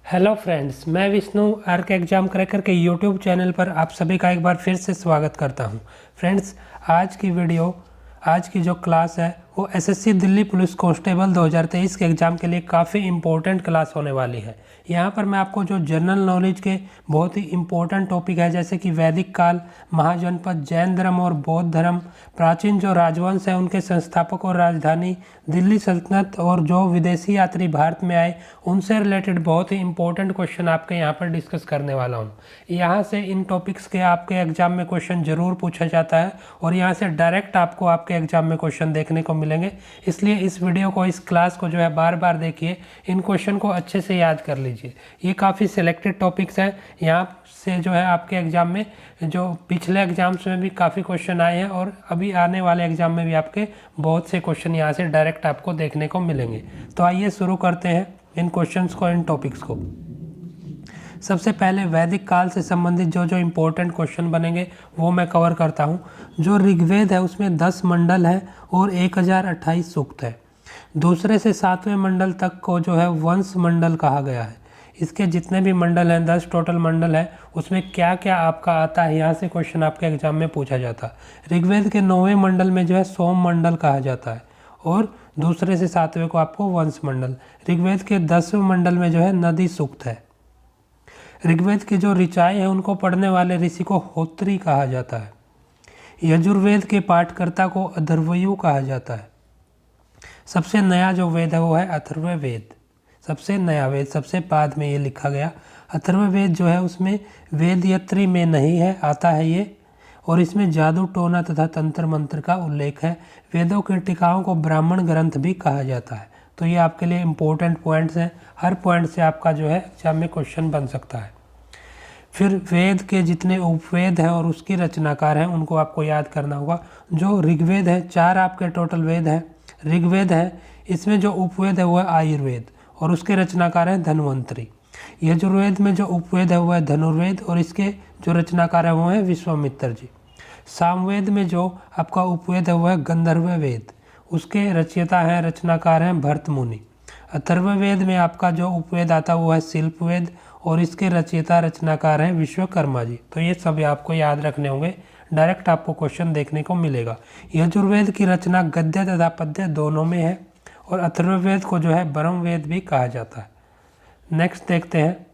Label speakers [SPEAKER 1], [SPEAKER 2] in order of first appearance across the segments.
[SPEAKER 1] Hello friends, मैं Vishnu arc exam cracker के YouTube channel पर आप सभी का एक बार फिर से स्वागत करता हूं। फ्रेंड्स, आज की जो क्लास है वो एसएससी दिल्ली पुलिस कांस्टेबल 2023 के एग्ज़ाम के लिए काफ़ी इम्पोर्टेंट क्लास होने वाली है। यहाँ पर मैं आपको जो जनरल नॉलेज के बहुत ही इम्पोर्टेंट टॉपिक है, जैसे कि वैदिक काल, महाजनपद, जैन धर्म और बौद्ध धर्म, प्राचीन जो राजवंश है उनके संस्थापक और राजधानी, दिल्ली सल्तनत और जो विदेशी यात्री भारत में आए उनसे रिलेटेड बहुत ही इंपॉर्टेंट क्वेश्चन आपके यहाँ पर डिस्कस करने वाला हूँ। यहाँ से इन टॉपिक्स के आपके एग्जाम में क्वेश्चन जरूर पूछा जाता है और यहाँ से डायरेक्ट आपको आपके एग्जाम में क्वेश्चन देखने को मिलेंगे। इसलिए इस वीडियो को, इस क्लास को जो है बार बार देखिए, इन क्वेश्चन को अच्छे से याद कर लीजिए। ये काफ़ी सिलेक्टेड टॉपिक्स हैं। यहाँ से जो है आपके एग्जाम में, जो पिछले एग्जाम्स में भी काफ़ी क्वेश्चन आए हैं और अभी आने वाले एग्जाम में भी आपके बहुत से क्वेश्चन यहाँ से डायरेक्ट आपको देखने को मिलेंगे। तो आइए शुरू करते हैं इन क्वेश्चंस को, इन टॉपिक्स को। सबसे पहले वैदिक काल से संबंधित जो इम्पोर्टेंट क्वेश्चन बनेंगे वो मैं कवर करता हूँ। जो ऋग्वेद है उसमें 10 मंडल है और 1028 सूक्त है। दूसरे से 7वें मंडल तक को जो है वंश मंडल कहा गया है। इसके जितने भी मंडल हैं, 10 टोटल मंडल है, उसमें क्या क्या आपका आता है, यहाँ से क्वेश्चन आपके एग्जाम में पूछा जाता है। ऋग्वेद के 9वें मंडल में जो है सोम मंडल कहा जाता है और दूसरे से 7वें को आपको वंश मंडल। ऋग्वेद के 10वें मंडल में जो है नदी सूक्त है। ऋग्वेद की जो ऋचाएँ हैं उनको पढ़ने वाले ऋषि को होत्री कहा जाता है। यजुर्वेद के पाठकर्ता को अथर्वयु कहा जाता है। सबसे नया जो वेद है वो है अथर्ववेद। सबसे नया वेद, सबसे बाद में ये लिखा गया अथर्ववेद जो है उसमें वेदयत्री में नहीं है, आता है ये, और इसमें जादू टोना तथा तंत्र मंत्र का उल्लेख है। वेदों की टीकाओं को ब्राह्मण ग्रंथ भी कहा जाता है। तो ये आपके लिए इम्पोर्टेंट पॉइंट्स हैं। हर पॉइंट से आपका जो है एग्जाम में क्वेश्चन बन सकता है। फिर वेद के जितने उपवेद हैं और उसकी रचनाकार हैं उनको आपको याद करना होगा। जो ऋग्वेद है, 4 आपके टोटल वेद हैं। ऋग्वेद है, इसमें जो उपवेद है वो है आयुर्वेद और उसके रचनाकार हैं धन्वंतरी। यजुर्वेद में जो उपवेद है वो है धनुर्वेद और इसके जो रचनाकार है वो है विश्वामित्र जी। सामवेद में जो आपका उपवेद है वो है गंधर्व वेद, उसके रचयिता हैं, रचनाकार हैं भरत मुनि। अथर्ववेद में आपका जो उपवेद आता है वो है शिल्पवेद और इसके रचयिता रचनाकार हैं विश्वकर्मा जी। तो ये सभी आपको याद रखने होंगे, डायरेक्ट आपको क्वेश्चन देखने को मिलेगा। यजुर्वेद की रचना गद्य तथा पद्य दोनों में है और अथर्ववेद को जो है ब्रह्मवेद भी कहा जाता है। नेक्स्ट देखते हैं।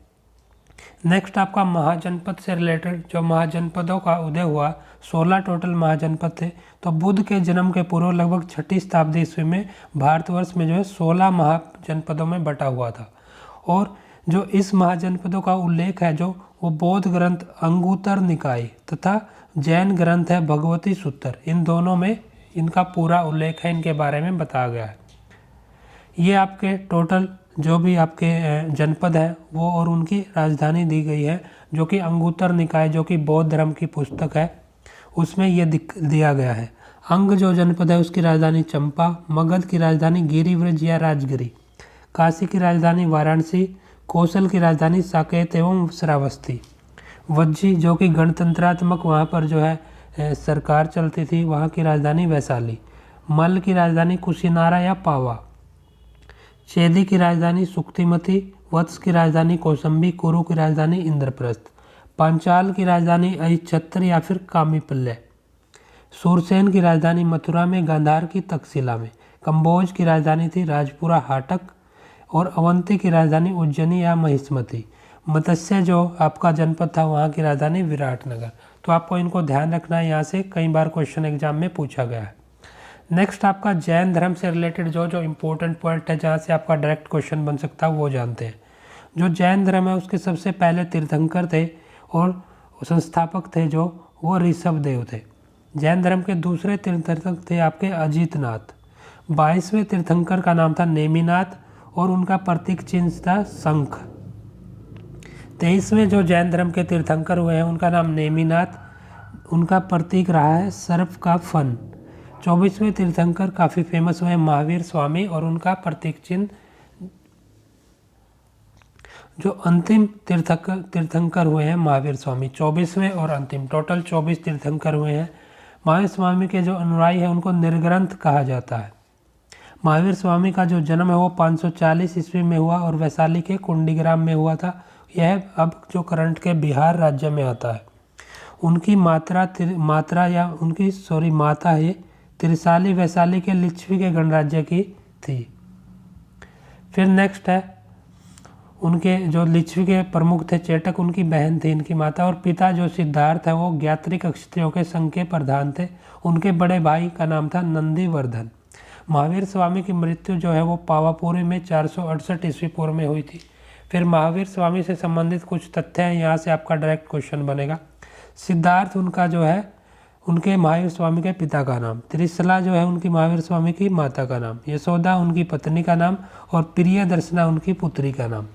[SPEAKER 1] नेक्स्ट आपका महाजनपद से रिलेटेड, जो महाजनपदों का उदय हुआ, 16 टोटल महाजनपद थे। तो बुद्ध के जन्म के पूर्व लगभग 6ठी शताब्दी ईस्वी में भारतवर्ष में जो है 16 महाजनपदों में बटा हुआ था। और जो इस महाजनपदों का उल्लेख है जो वो बौद्ध ग्रंथ अंगुत्तर निकाय तथा जैन ग्रंथ है भगवती सूत्र, इन दोनों में इनका पूरा उल्लेख है, इनके बारे में बताया गया है। ये आपके टोटल जो भी आपके जनपद है वो और उनकी राजधानी दी गई है, जो कि अंगुत्तर निकाय, जो कि बौद्ध धर्म की पुस्तक है, उसमें ये दिया गया है। अंग जो जनपद है उसकी राजधानी चंपा, मगध की राजधानी गिरिव्रज या राजगिरी, काशी की राजधानी वाराणसी, कौशल की राजधानी साकेत एवं श्रावस्ती, वज्जी जो कि गणतंत्रात्मक वहाँ पर जो है सरकार चलती थी, वहाँ की राजधानी वैशाली, मल्ल की राजधानी कुशीनारा या पावा, चेदी की राजधानी सुक्तिमती, वत्स की राजधानी कौसंबी, कुरु की राजधानी इंद्रप्रस्थ, पांचाल की राजधानी अहिच्छत्र या फिर कामीपल्य, सूरसेन की राजधानी मथुरा में, गांधार की तक्षशिला में, कंबोज की राजधानी थी राजपुरा हाटक और अवंती की राजधानी उज्जैनी या महिष्मती, मत्स्य जो आपका जनपद था वहाँ की राजधानी विराटनगर। तो आपको इनको ध्यान रखना है, यहाँ से कई बार क्वेश्चन एग्जाम में पूछा गया है। नेक्स्ट आपका जैन धर्म से रिलेटेड जो इम्पोर्टेंट पॉइंट है जहाँ से आपका डायरेक्ट क्वेश्चन बन सकता है वो जानते हैं। जो जैन धर्म है उसके सबसे पहले तीर्थंकर थे और संस्थापक थे जो वो ऋषभ देव थे। जैन धर्म के दूसरे तीर्थंकर थे आपके अजितनाथ। 22वें तीर्थंकर का नाम था नेमिनाथ और उनका प्रतीक चिन्ह था शंख। 23वें जो जैन धर्म के तीर्थंकर हुए हैं उनका नाम नेमिनाथ, उनका प्रतीक रहा है सर्प का फन। 24वें तीर्थंकर काफ़ी फेमस हुए महावीर स्वामी और उनका प्रतीक चिन्ह। जो अंतिम तीर्थंकर हुए हैं महावीर स्वामी, 24वें और अंतिम, टोटल 24 तीर्थंकर हुए हैं। महावीर स्वामी के जो अनुयायी हैं उनको निर्ग्रंथ कहा जाता है। महावीर स्वामी का जो जन्म है वो 540 ईस्वी में हुआ और वैशाली के कुंडीग्राम में हुआ था। यह अब जो करंट के बिहार राज्य में आता है। उनकी माता है त्रिशाली वैशाली के लिच्छवी के गणराज्य की थी। फिर नेक्स्ट है उनके जो लिच्छवी के प्रमुख थे चेटक, उनकी बहन थी इनकी माता, और पिता जो सिद्धार्थ है वो ज्ञात्रिक क्षत्रियों के संघ के प्रधान थे। उनके बड़े भाई का नाम था नंदीवर्धन। महावीर स्वामी की मृत्यु जो है वो पावापुरी में 468 ईस्वी पूर्व में हुई थी। फिर महावीर स्वामी से संबंधित कुछ तथ्य हैं, यहाँ से आपका डायरेक्ट क्वेश्चन बनेगा। सिद्धार्थ उनका जो है उनके महावीर स्वामी के पिता का नाम, त्रिशला जो है उनकी महावीर स्वामी की माता का नाम, यशोदा उनकी पत्नी का नाम और प्रियदर्शना उनकी पुत्री का नाम।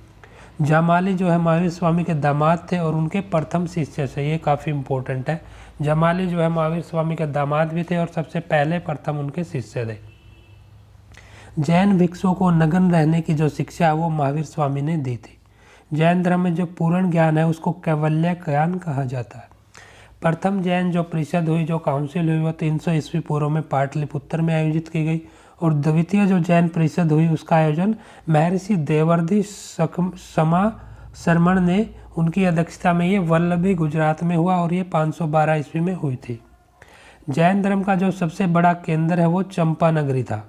[SPEAKER 1] जामाली जो है महावीर स्वामी के दामाद थे और उनके प्रथम शिष्य थे। ये काफ़ी इंपॉर्टेंट है। जामाली जो है महावीर स्वामी के दामाद भी थे और सबसे पहले प्रथम उनके शिष्य थे। जैन भिक्षुओं को नग्न रहने की जो शिक्षा है वो महावीर स्वामी ने दी थी। जैन धर्म में जो पूर्ण ज्ञान है उसको कैवल्य ज्ञान कहा जाता है। प्रथम जैन जो परिषद हुई, जो काउंसिल हुई, वो 300 ईस्वी पूर्व में पाटलिपुत्र में आयोजित की गई और द्वितीय जो जैन परिषद हुई उसका आयोजन महर्षि देवर्धि समा शर्मण ने उनकी अध्यक्षता में ये वल्लभी गुजरात में हुआ और ये 512 ईस्वी में हुई थी। जैन धर्म का जो सबसे बड़ा केंद्र है वो चंपानगरी था।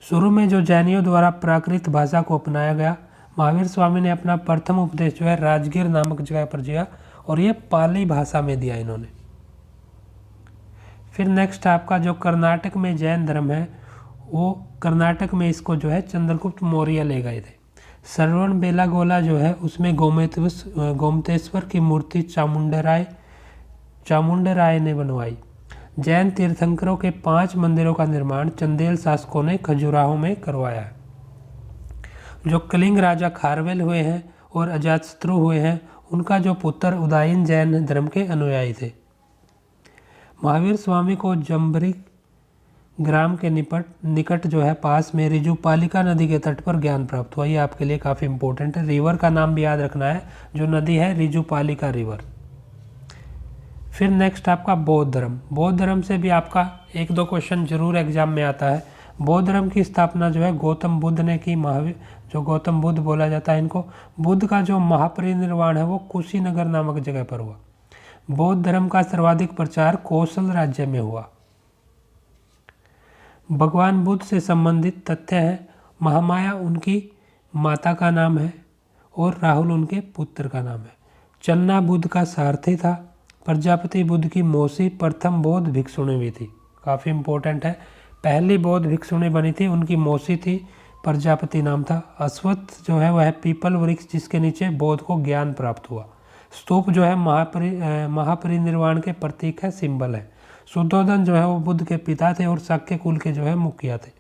[SPEAKER 1] शुरू में जो जैनियों द्वारा प्राकृत भाषा को अपनाया गया। महावीर स्वामी ने अपना प्रथम उपदेश जो है राजगीर नामक जगह पर दिया और ये पाली भाषा में दिया इन्होंने। फिर नेक्स्ट आपका जो कर्नाटक में जैन धर्म है वो चाणक्य में इसको जो है चंद्रगुप्त मौर्य ले गए थे। श्रवण बेलागोला जो है उसमें गोमतेश्वर की मूर्ति चामुंडराय ने बनवाई। जैन तीर्थंकरों के 5 मंदिरों का निर्माण चंदेल शासकों ने खजुराहो में करवाया है। जो कलिंग राजा खारवेल हुए हैं और अजातशत्रु हुए हैं उनका जो पुत्र उदायन जैन धर्म के अनुयायी थे। महावीर स्वामी को जम्बरी ग्राम के निकट जो है पास में रिजुपालिका नदी के तट पर ज्ञान प्राप्त हुआ। ये आपके लिए काफ़ी इंपॉर्टेंट है। रिवर का नाम भी याद रखना है, जो नदी है रिजुपालिका रिवर। फिर नेक्स्ट आपका बौद्ध धर्म। बौद्ध धर्म से भी आपका 1-2 क्वेश्चन जरूर एग्जाम में आता है। बौद्ध धर्म की स्थापना जो है गौतम बुद्ध ने की। जो गौतम बुद्ध बोला जाता है इनको। बुद्ध का जो महापरिनिर्वाण है वो कुशीनगर नामक जगह पर हुआ। बौद्ध धर्म का सर्वाधिक प्रचार कौशल राज्य में हुआ। भगवान बुद्ध से संबंधित तथ्य हैं। महामाया उनकी माता का नाम है और राहुल उनके पुत्र का नाम है। चन्ना बुद्ध का सारथी था। प्रजापति बुद्ध की मौसी प्रथम बौद्ध भिक्षुणी भी थी। काफ़ी इंपॉर्टेंट है। पहली बौद्ध भिक्षुणी बनी थी, उनकी मौसी थी, प्रजापति नाम था। अश्वत्थ जो है वह है पीपल वृक्ष जिसके नीचे बौद्ध को ज्ञान प्राप्त हुआ। स्तूप जो है महापरिनिर्वाण के प्रतीक है, सिंबल है। शुद्धोधन जो है वो बुद्ध के पिता थे और शाक्य कुल के जो है मुखिया थे।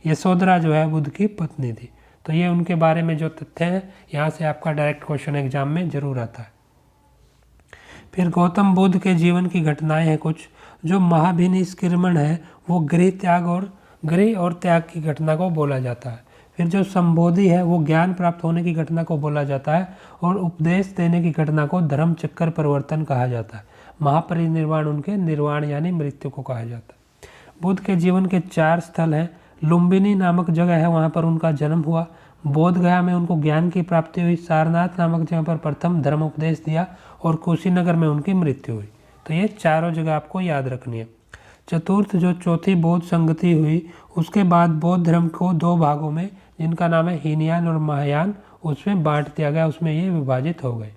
[SPEAKER 1] यशोधरा जो है बुद्ध की पत्नी थी। तो ये उनके बारे में जो तथ्य हैं यहाँ से आपका डायरेक्ट क्वेश्चन एग्जाम में जरूर आता है। फिर गौतम बुद्ध के जीवन की घटनाएं हैं कुछ। जो महाभिनिष्क्रमण है वो गृह और त्याग की घटना को बोला जाता है। फिर जो संबोधि है वो ज्ञान प्राप्त होने की घटना को बोला जाता है और उपदेश देने की घटना को धर्म चक्कर परिवर्तन कहा जाता है। महापरिनिर्वाण उनके निर्वाण यानी मृत्यु को कहा जाता है। बुद्ध के जीवन के 4 स्थल हैं। लुम्बिनी नामक जगह है, वहाँ पर उनका जन्म हुआ। बोध गया में उनको ज्ञान की प्राप्ति हुई। सारनाथ नामक जगह पर प्रथम धर्म उपदेश दिया और कुशीनगर में उनकी मृत्यु हुई। तो ये चारों जगह आपको याद रखनी है। चतुर्थ जो चौथी बौद्ध संगति हुई उसके बाद बौद्ध धर्म को 2 भागों में, जिनका नाम है हीनयान और महायान, उसमें बांट दिया गया, उसमें ये विभाजित हो गए।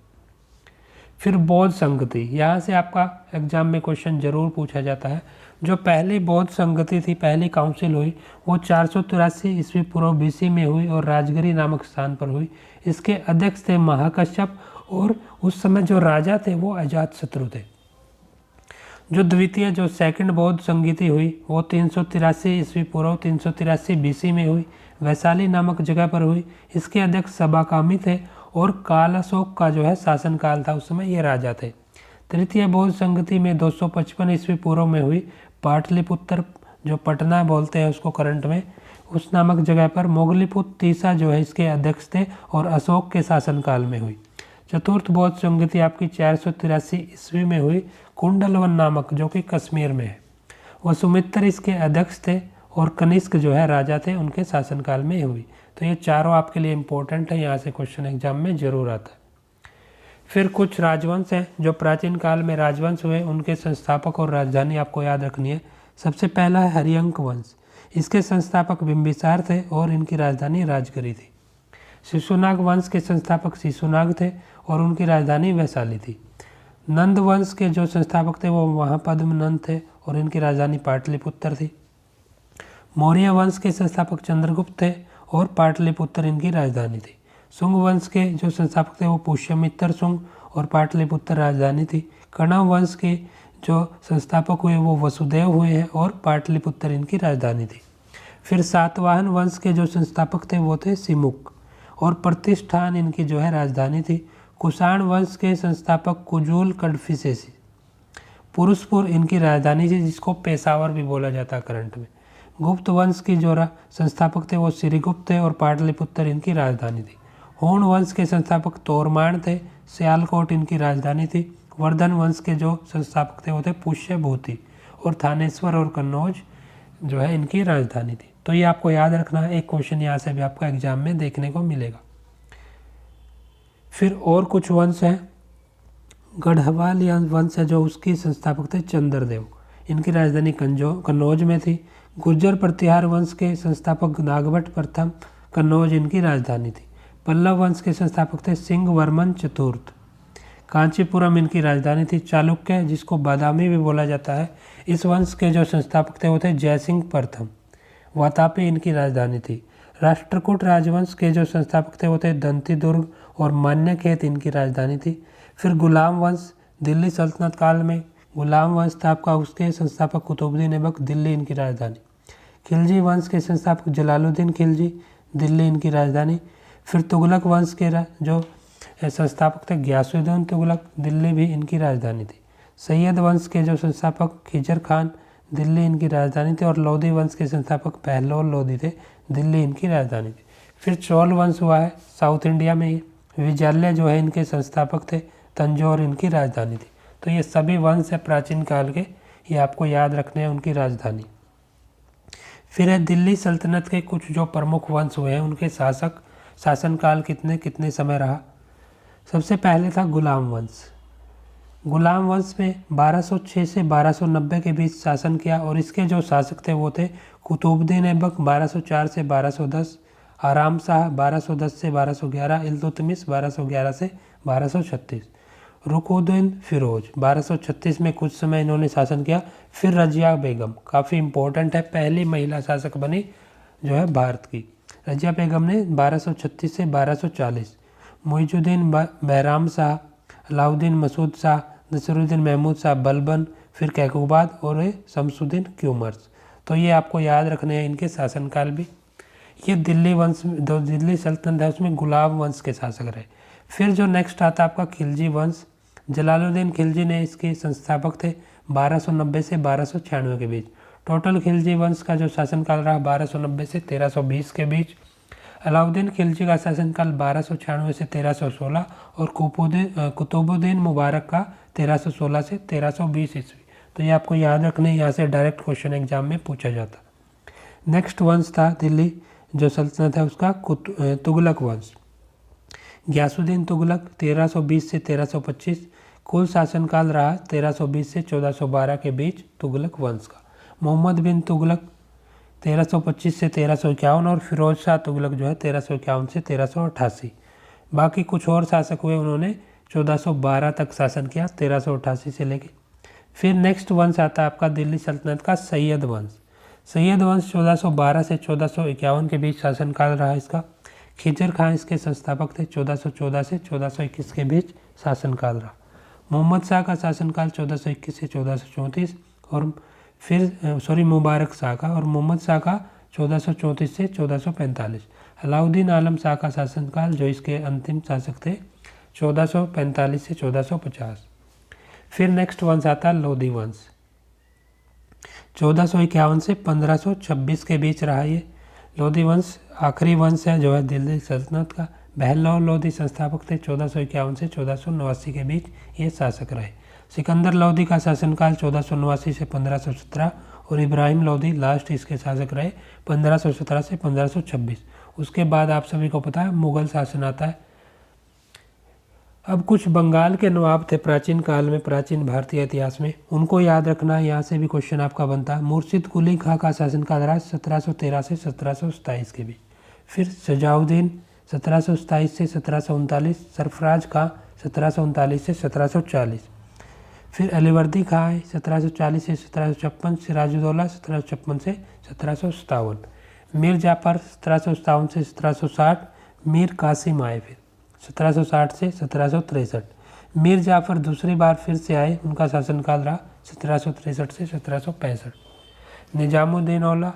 [SPEAKER 1] फिर बौद्ध संगति, यहाँ से आपका एग्जाम में क्वेश्चन जरूर पूछा जाता है। जो पहली बौद्ध संगति थी, पहली काउंसिल हुई, वो 483 ईस्वी पूर्व BC में हुई और राजगिरी नामक स्थान पर हुई। इसके अध्यक्ष थे महाकश्यप और उस समय जो राजा थे वो अजातशत्रु थे। जो द्वितीय जो सेकंड बौद्ध संगति हुई वो 383 ईस्वी पूर्व 383 BC में हुई, वैशाली नामक जगह पर हुई। इसके अध्यक्ष सबाकामी थे और काल अशोक का जो है शासनकाल था, उस समय ये राजा थे। तृतीय बौद्ध संगति में 255 ईस्वी पूर्व में हुई। पाटलिपुत्र जो पटना बोलते हैं उसको करंट में, उस नामक जगह पर मोगलीपुत्र तीसा जो है इसके अध्यक्ष थे और अशोक के शासनकाल में हुई। चतुर्थ बौद्ध संगति आपकी 483 ईस्वी में हुई, कुंडलवन नामक, जो कि कश्मीर में है। वसुमित्र इसके अध्यक्ष थे और कनिष्क जो है राजा थे, उनके शासनकाल में हुई। तो ये चारों आपके लिए इम्पोर्टेंट है, यहाँ से क्वेश्चन एग्जाम में जरूर आता है। फिर कुछ राजवंश हैं जो प्राचीन काल में राजवंश हुए, उनके संस्थापक और राजधानी आपको याद रखनी है। सबसे पहला है हरियंक वंश। इसके संस्थापक बिंबिसार थे और इनकी राजधानी राजगिरी थी। शिशुनाग वंश के संस्थापक शिशुनाग थे और उनकी राजधानी वैशाली थी। नंद वंश के जो संस्थापक थे वो महापद्म नंद थे और इनकी राजधानी पाटलिपुत्र थी। मौर्य वंश के संस्थापक चंद्रगुप्त थे और पाटलिपुत्र इनकी राजधानी थी। शुंग वंश के जो संस्थापक थे वो पुष्यमित्र शुंग और पाटलिपुत्र राजधानी थी। कणव वंश के जो संस्थापक हुए वो वसुदेव हुए हैं और पाटलिपुत्र इनकी राजधानी थी। फिर सातवाहन वंश के जो संस्थापक थे वो थे सिमुक और प्रतिष्ठान इनकी जो है राजधानी थी। कुषाण वंश के संस्थापक कुजूल कडफिसेसी, पुरुषपुर इनकी राजधानी थी, जिसको पेशावर भी बोला जाता है करंट में। गुप्त वंश की जो संस्थापक थे वो श्रीगुप्त थे और पाटलिपुत्र इनकी राजधानी थी। होण वंश के संस्थापक तोरमाण थे, सियालकोट इनकी राजधानी थी। वर्धन वंश के जो संस्थापक थे वो थे पुष्यभूति और थानेश्वर और कन्नौज जो है इनकी राजधानी थी। तो ये आपको याद रखना है, एक क्वेश्चन यहाँ से भी आपका एग्जाम में देखने को मिलेगा। फिर और कुछ वंश हैं। गढ़वाल वंश है जो उसकी संस्थापक थे चंद्रदेव, इनकी राजधानी कन्नौज में थी। गुर्जर प्रतिहार वंश के संस्थापक नागभट्ट प्रथम, कन्नौज इनकी राजधानी थी। पल्लव वंश के संस्थापक थे सिंह वर्मन चतुर्थ, कांचीपुरम इनकी राजधानी थी। चालुक्य, जिसको बादामी भी बोला जाता है, इस वंश के जो संस्थापक थे वो थे जयसिंह प्रथम, वातापी इनकी राजधानी थी। राष्ट्रकूट राजवंश के जो संस्थापक थे वो थे दंतीदुर्ग और मान्यखेत इनकी राजधानी थी। फिर गुलाम वंश, दिल्ली सल्तनत काल में गुलाम वंश था आपका, उसके संस्थापक कुतुबुद्दीन ऐबक, दिल्ली इनकी राजधानी। खिलजी वंश के संस्थापक जलालुद्दीन खिलजी, दिल्ली इनकी राजधानी। फिर तुगलक वंश के जो संस्थापक थे गयासुद्दीन तुगलक, दिल्ली भी इनकी राजधानी थी। सैयद वंश के जो संस्थापक खिजर खान, दिल्ली इनकी राजधानी थी। और लोधी वंश के संस्थापक पहलोल लोधी थे, दिल्ली इनकी राजधानी थी। फिर चोल वंश हुआ है साउथ इंडिया में ही, विजय जो है इनके संस्थापक थे, तंजौर इनकी राजधानी थी। तो ये सभी वंश है प्राचीन काल के, ये आपको याद रखने हैं उनकी राजधानी। फिर है दिल्ली सल्तनत के कुछ जो प्रमुख वंश हुए हैं, उनके शासनकाल कितने समय रहा। सबसे पहले था गुलाम वंश। गुलाम वंश में 1206 से 1290 के बीच शासन किया और इसके जो शासक थे वो थे कुतुबुद्दीन ऐबक 1204 से 1210, आराम शाह 1210 से 1211, इल्तुतमिश 1211 से 1236, रुकुद्दीन फिरोज 1236 में कुछ समय इन्होंने शासन किया। फिर रजिया बेगम, काफ़ी इम्पोर्टेंट है, पहली महिला शासक बनी जो है भारत की। रजिया बेगम ने 1236 से 1240, मुइजुद्दीन बहराम शाह, अलाउद्दीन मसूद शाह, नसीरुद्दीन महमूद शाह बलबन, फिर कैकुबाद और शमसुद्दीन क्यूमर्स। तो ये आपको याद रखने हैं इनके शासनकाल भी। ये दिल्ली वंश, जो दिल्ली सल्तनत है उसमें गुलाम वंश के शासक रहे। फिर जो नेक्स्ट आता है आपका खिलजी वंश। जलालुद्दीन खिलजी ने इसके संस्थापक थे 1290 से 1296 के बीच। टोटल खिलजी वंश का जो शासनकाल रहा 1290 से 1320 के बीच। अलाउद्दीन खिलजी का शासनकाल 1296 से 1316 और कुतुबुद्दीन मुबारक का 1316 से 1320 ईस्वी। तो ये आपको याद रखने, यहाँ से डायरेक्ट क्वेश्चन एग्जाम में पूछा जाता। नेक्स्ट वंश था दिल्ली जो सल्तनत है उसका तुगलक वंश। गयासुद्दीन तुगलक 1320 से 1325, कुल शासनकाल रहा 1320 से 1412 के बीच तुगलक वंश का। मोहम्मद बिन तुगलक 1325 से 1351 और फिरोज शाह तुगलक जो है 1351 से 1388। बाकी कुछ और शासक हुए, उन्होंने 1412 तक शासन किया, 1388 से लेके। फिर नेक्स्ट वंश आता है आपका दिल्ली सल्तनत का सैयद वंश। सैयद वंश 1412 से 1451 के बीच शासनकाल रहा इसका। खिजर खान इसके संस्थापक थे, 1414 से 1421 के बीच शासनकाल रहा। मोहम्मद शाह का शासनकाल 1421 से 1434 और फिर मुबारक शाह का और मोहम्मद शाह का 1434 से 1445। अलाउद्दीन आलम शाह का शासनकाल जो इसके अंतिम शासक थे 1445 से 1450। फिर नेक्स्ट वंश आता लोधी वंश। 1451 से 1526 के बीच रहा ये। लोधी वंश आखिरी वंश है जो है दिल्ली सल्तनत का। बहलोल लोधी संस्थापक थे, 1451 से 1489 के बीच ये शासक रहे। सिकंदर लोधी का शासनकाल 1489 से 1517 और इब्राहिम लोदी लास्ट इसके शासक रहे 1517 से 1526। उसके बाद आप सभी को पता है मुग़ल शासन आता है। अब कुछ बंगाल के नवाब थे प्राचीन काल में, प्राचीन भारतीय इतिहास में, उनको याद रखना है, यहाँ से भी क्वेश्चन आपका बनता है। मुर्शिद कुली खां का शासनकाल रहा 1713 से 1727 के बीच। फिर सजाउद्दीन 1727 से 1739, सरफराज खां 1739 से 1740। फिर अलीवर्दी खां आए 1740 से 1756, सिराजुद्दौला 1756 से 1757, मीर जाफ़र 1757 से 1760, मीर कासिम आए फिर 1760 से 1763। मीर जाफ़र दूसरी बार फिर से आए, उनका शासनकाल रहा 1763 से 1765। निजामुद्दीन औला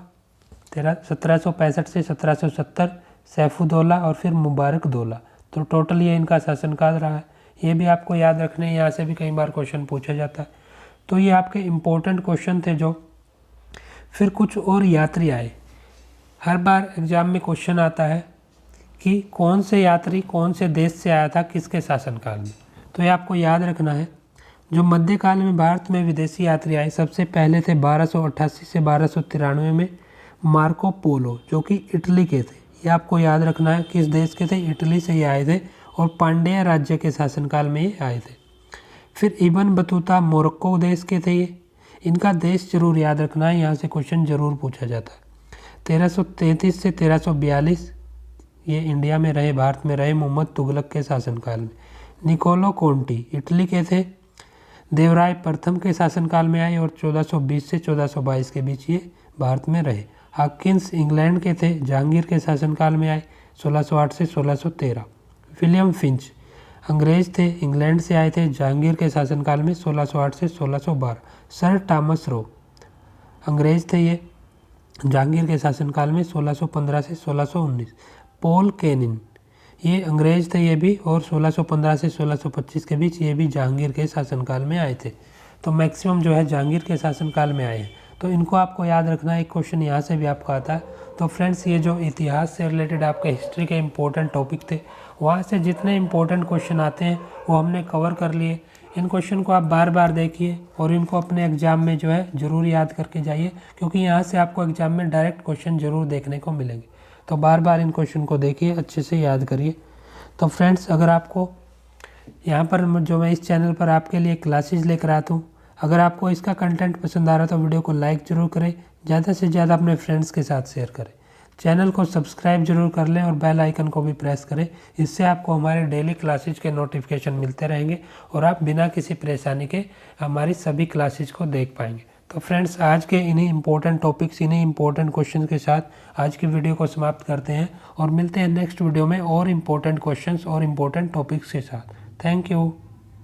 [SPEAKER 1] 1765 से 1770, सैफुद्दौला और फिर मुबारक दौला। तो टोटल ये इनका शासनकाल रहा है। ये भी आपको याद रखने, यहाँ से भी कई बार क्वेश्चन पूछा जाता है। तो ये आपके इम्पोर्टेंट क्वेश्चन थे जो। फिर कुछ और यात्री आए। हर बार एग्ज़ाम में क्वेश्चन आता है कि कौन से यात्री कौन से देश से आया था किसके शासनकाल में। तो ये आपको याद रखना है। जो मध्यकाल में भारत में विदेशी यात्री आए, सबसे पहले थे 1288 से 1293 में मार्को पोलो, जो कि इटली के थे। ये आपको याद रखना है, किस देश के थे, इटली से ये आए थे और पांड्या राज्य के शासनकाल में ये आए थे। फिर इब्न बतूता मोरक्को देश के थे ये। इनका देश जरूर याद रखना है, यहाँ से क्वेश्चन जरूर पूछा जाता है। 1333 से 1342 ये इंडिया में रहे, भारत में रहे मोहम्मद तुगलक के शासनकाल में। निकोलो कोंटी इटली के थे, देवराय प्रथम के शासनकाल में आए और 1420 से 1422 के बीच ये भारत में रहे। हॉकिंस इंग्लैंड के थे, जहांगीर के शासनकाल में आए 1608 से 1613। विलियम फिंच अंग्रेज थे, इंग्लैंड से आए थे, जहांगीर के शासनकाल में 1608 से 1612। सर टॉमस रो अंग्रेज थे, ये जहांगीर के शासनकाल में 1615 से 1619। पॉल केनिन ये अंग्रेज थे ये भी, और 1615 से 1625 के बीच ये भी जहांगीर के शासनकाल में आए थे। तो मैक्सिमम जो है जहांगीर के शासनकाल में आए हैं। तो इनको आपको याद रखना है। एक क्वेश्चन यहाँ से भी आपका आता है। तो फ्रेंड्स, ये जो इतिहास से रिलेटेड आपके हिस्ट्री के इंपॉर्टेंट टॉपिक थे, वहाँ से जितने इंपॉर्टेंट क्वेश्चन आते हैं वो हमने कवर कर लिए। इन क्वेश्चन को आप बार बार देखिए और इनको अपने एग्ज़ाम में जो है ज़रूर याद करके जाइए, क्योंकि यहाँ से आपको एग्ज़ाम में डायरेक्ट क्वेश्चन ज़रूर देखने को मिलेंगे। तो बार बार इन क्वेश्चन को देखिए, अच्छे से याद करिए। तो फ्रेंड्स, अगर आपको यहाँ पर जो मैं इस चैनल पर आपके लिए क्लासेस लेकर आता हूँ, अगर आपको इसका कंटेंट पसंद आ रहा है तो वीडियो को लाइक ज़रूर करें, ज़्यादा से ज़्यादा अपने फ्रेंड्स के साथ शेयर करें। चैनल को सब्सक्राइब जरूर कर लें और बेल आइकन को भी प्रेस करें। इससे आपको हमारे डेली क्लासेज के नोटिफिकेशन मिलते रहेंगे और आप बिना किसी परेशानी के हमारी सभी क्लासेज को देख पाएंगे। तो फ्रेंड्स, आज के इन्हीं इंपॉर्टेंट टॉपिक्स, इन्हीं इंपॉर्टेंट क्वेश्चन के साथ आज की वीडियो को समाप्त करते हैं और मिलते हैं नेक्स्ट वीडियो में और इम्पोर्टेंट क्वेश्चंस और इम्पोर्टेंट टॉपिक्स के साथ। Thank you.